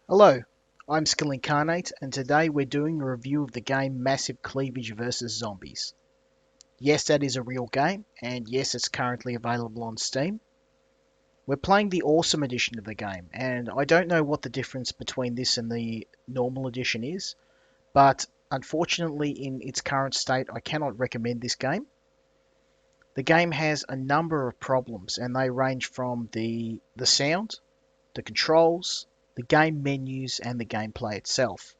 Hello, I'm Skill Incarnate, and today we're doing a review of the game Massive Cleavage vs Zombies. Yes, that is a real game, and yes, it's currently available on Steam. We're playing the Awesome Edition of the game, and I don't know what the difference between this and the normal edition is, but unfortunately in its current state I cannot recommend this game. The game has a number of problems, and they range from the sound, the controls, the game menus, and the gameplay itself.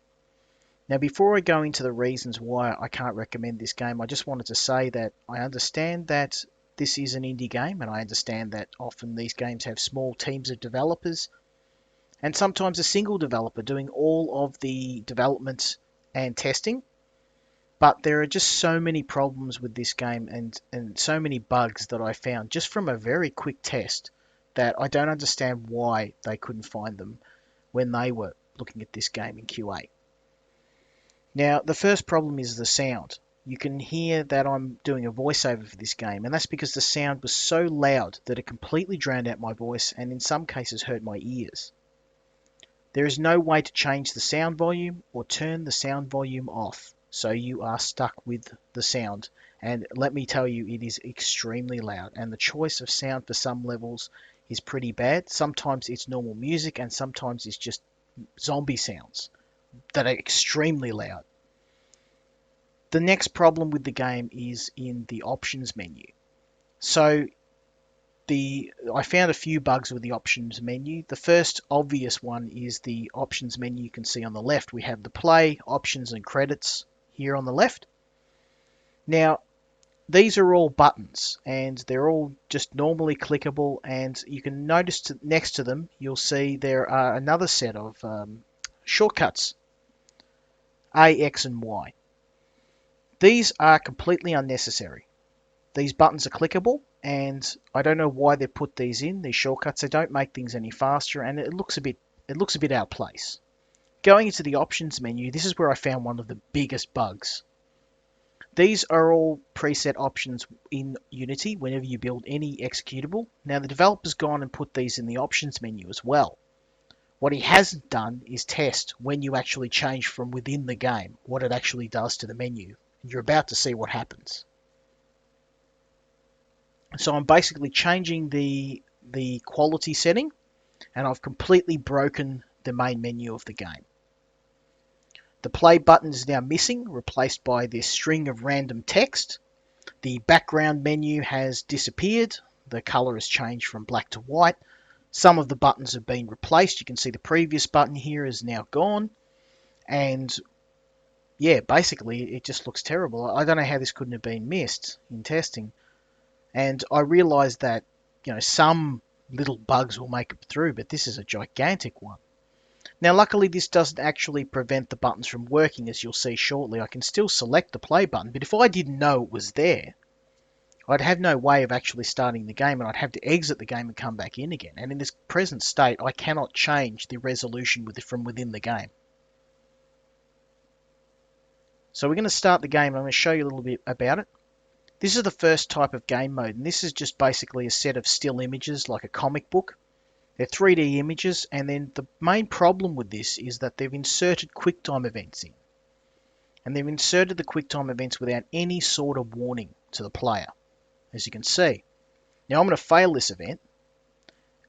Now, before I go into the reasons why I can't recommend this game, I just wanted to say that I understand that this is an indie game, and I understand that often these games have small teams of developers, and sometimes a single developer doing all of the development and testing. But there are just so many problems with this game and so many bugs that I found just from a very quick test that I don't understand why they couldn't find them when they were looking at this game in QA. Now, the first problem is the sound. You can hear that I'm doing a voiceover for this game, and that's because the sound was so loud that it completely drowned out my voice and in some cases hurt my ears. There is no way to change the sound volume or turn the sound volume off, so you are stuck with the sound. And let me tell you, it is extremely loud, and the choice of sound for some levels is pretty bad. Sometimes it's normal music, and sometimes it's just zombie sounds that are extremely loud. The next problem with the game is in the options menu. So I found a few bugs with the options menu. The first obvious one is the options menu you can see on the left. We have the play, options, and credits here on the left. Now, these are all buttons, and they're all just normally clickable, and you can notice next to them, you'll see there are another set of shortcuts, A, X, and Y. These are completely unnecessary. These buttons are clickable, and I don't know why they put these in, these shortcuts. They don't make things any faster, and it looks a bit out of place. Going into the options menu, this is where I found one of the biggest bugs. These are all preset options in Unity whenever you build any executable. Now the developer's gone and put these in the options menu as well. What he hasn't done is test when you actually change from within the game, what it actually does to the menu. You're about to see what happens. So I'm basically changing the quality setting, and I've completely broken the main menu of the game. The play button is now missing, replaced by this string of random text. The background menu has disappeared. The color has changed from black to white. Some of the buttons have been replaced. You can see the previous button here is now gone. And yeah, basically it just looks terrible. I don't know how this couldn't have been missed in testing. And I realized that, some little bugs will make it through, but this is a gigantic one. Now, luckily, this doesn't actually prevent the buttons from working, as you'll see shortly. I can still select the play button, but if I didn't know it was there, I'd have no way of actually starting the game, and I'd have to exit the game and come back in again. And in this present state, I cannot change the resolution from within the game. So we're going to start the game, and I'm going to show you a little bit about it. This is the first type of game mode, and this is just basically a set of still images like a comic book. They're 3D images, and then the main problem with this is that they've inserted QuickTime events in. And they've inserted the QuickTime events without any sort of warning to the player, as you can see. Now I'm going to fail this event,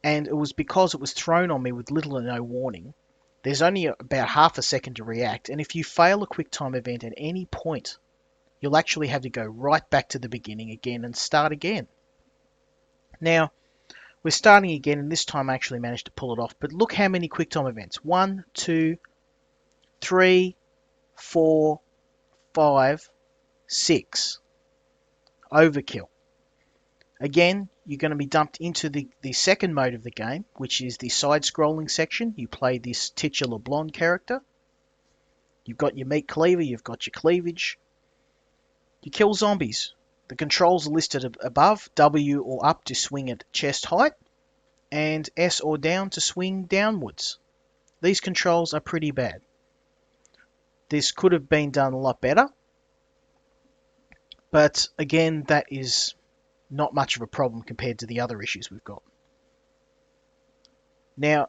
and it was because it was thrown on me with little or no warning. There's only about half a second to react, and if you fail a QuickTime event at any point, you'll actually have to go right back to the beginning again and start again. Now, we're starting again, and this time I actually managed to pull it off. But look how many QuickTime events. 1, 2, 3, 4, 5, 6. Overkill. Again, you're going to be dumped into the second mode of the game, which is the side-scrolling section. You play this titular blonde character. You've got your meat cleaver, you've got your cleavage. You kill zombies. The controls are listed above, W or up to swing at chest height, and S or down to swing downwards. These controls are pretty bad. This could have been done a lot better, but again, that is not much of a problem compared to the other issues we've got. Now,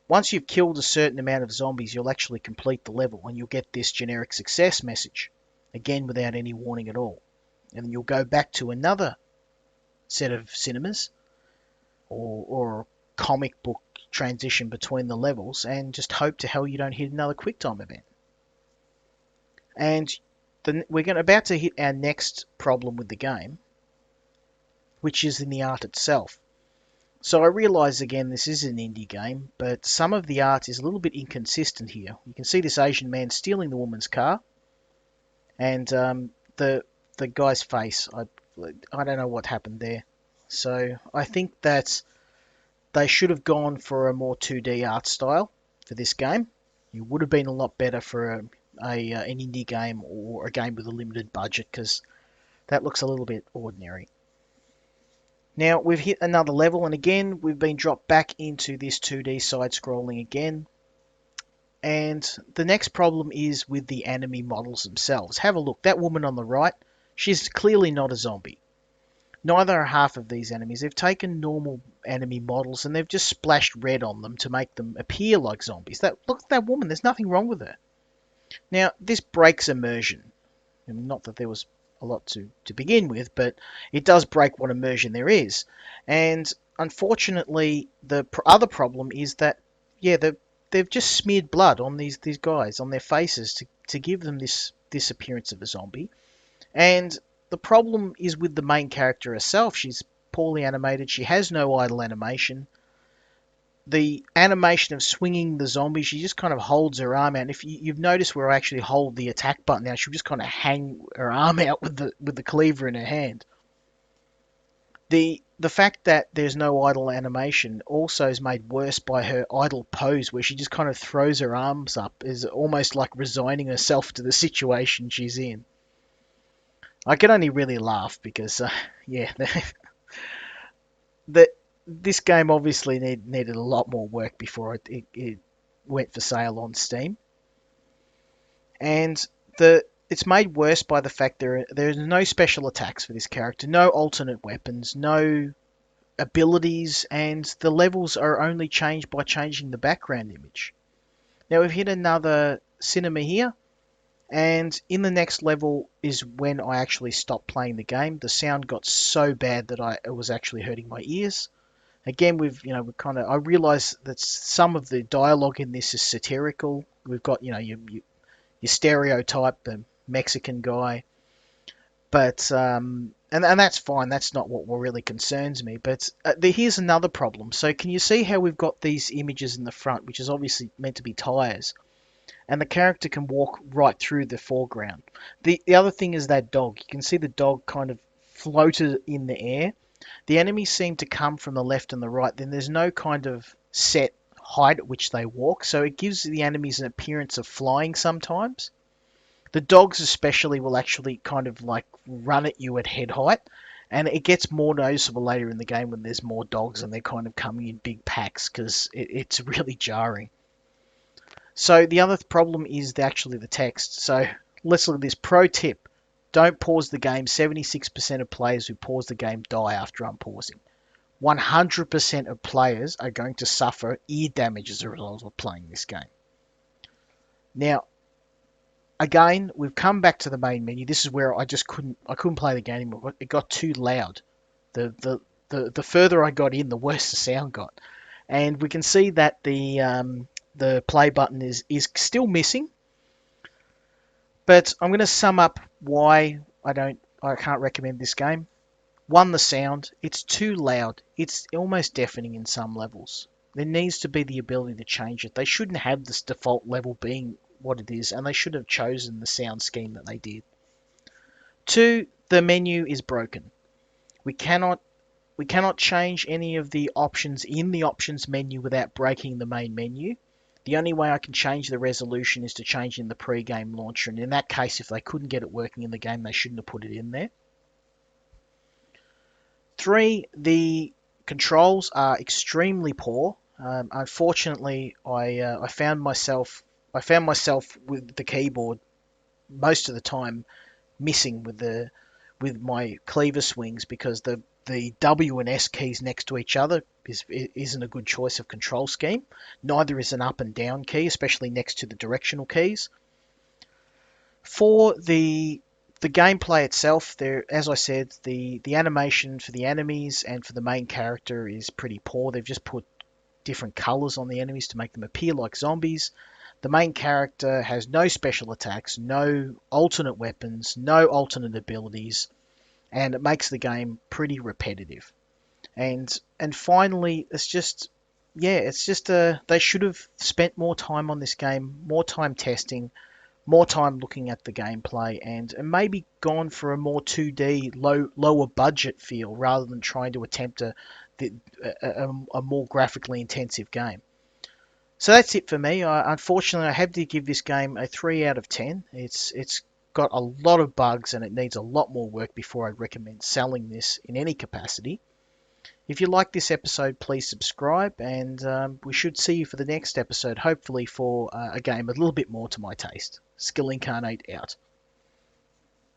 Once you've killed a certain amount of zombies, you'll actually complete the level and you'll get this generic success message, again without any warning at all. And then you'll go back to another set of cinemas or comic book transition between the levels and just hope to hell you don't hit another QuickTime event. And we're about to hit our next problem with the game, which is in the art itself. So I realise again this is an indie game, but some of the art is a little bit inconsistent here. You can see this Asian man stealing the woman's car, and the guy's face. I don't know what happened there. So I think that they should have gone for a more 2D art style for this game. It would have been a lot better for an indie game or a game with a limited budget, because that looks a little bit ordinary. Now we've hit another level, and again we've been dropped back into this 2D side-scrolling again. And the next problem is with the enemy models themselves. Have a look. That woman on the right, she's clearly not a zombie. Neither are half of these enemies. They've taken normal enemy models and they've just splashed red on them to make them appear like zombies. Look at that woman. There's nothing wrong with her. Now, this breaks immersion. Not that there was a lot to begin with, but it does break what immersion there is. And unfortunately, the other problem is that, yeah, they've just smeared blood on these guys, on their faces, to give them this appearance of a zombie. And the problem is with the main character herself. She's poorly animated. She has no idle animation. The animation of swinging the zombie, she just kind of holds her arm out. And if you've noticed where I actually hold the attack button now, she'll just kind of hang her arm out with the cleaver in her hand. The fact that there's no idle animation also is made worse by her idle pose, where she just kind of throws her arms up, is almost like resigning herself to the situation she's in. I can only really laugh because, yeah, this game obviously needed a lot more work before it went for sale on Steam. And it's made worse by the fact there's no special attacks for this character, no alternate weapons, no abilities, and the levels are only changed by changing the background image. Now we've hit another cinema here, and in the next level is when I actually stopped playing the game. The sound got so bad that it was actually hurting my ears. Again, I realise that some of the dialogue in this is satirical. We've got, your stereotype, the Mexican guy, but and that's fine. That's not what really concerns me. But here's another problem. So can you see how we've got these images in the front, which is obviously meant to be tires, and the character can walk right through the foreground. The other thing is that dog. You can see the dog kind of floated in the air. The enemies seem to come from the left and the right. Then there's no kind of set height at which they walk, so it gives the enemies an appearance of flying sometimes. The dogs especially will actually kind of like run at you at head height, and it gets more noticeable later in the game when there's more dogs and they're kind of coming in big packs, because it's really jarring. So the other problem is actually the text. So let's look at this. Pro tip: don't pause the game. 76% of players who pause the game die after unpausing. 100% of players are going to suffer ear damage as a result of playing this game. Now, again, we've come back to the main menu. This is where I couldn't play the game anymore. It got too loud. The further I got in, the worse the sound got. And we can see that the play button is still missing. But I'm going to sum up why I can't recommend this game. One, the sound. It's too loud. It's almost deafening in some levels. There needs to be the ability to change it. They shouldn't have this default level being what it is, and they should have chosen the sound scheme that they did. Two, the menu is broken. We cannot change any of the options in the options menu without breaking the main menu. The only way I can change the resolution is to change in the pre-game launcher, and in that case, if they couldn't get it working in the game, they shouldn't have put it in there. Three, the controls are extremely poor. Unfortunately, I found myself with the keyboard most of the time missing with with my cleaver swings because the W and S keys next to each other isn't a good choice of control scheme. Neither is an up and down key, especially next to the directional keys. For the gameplay itself, there, as I said, the animation for the enemies and for the main character is pretty poor. They've just put different colors on the enemies to make them appear like zombies. The main character has no special attacks, no alternate weapons, no alternate abilities, and it makes the game pretty repetitive. And finally, it's just they should have spent more time on this game, more time testing, more time looking at the gameplay, and maybe gone for a more 2D, lower budget feel rather than trying to attempt a more graphically intensive game. So that's it for me. Unfortunately, I have to give this game a 3 out of 10. It's got a lot of bugs and it needs a lot more work before I'd recommend selling this in any capacity. If you like this episode, please subscribe, and we should see you for the next episode, hopefully for a game a little bit more to my taste. Skill Incarnate out.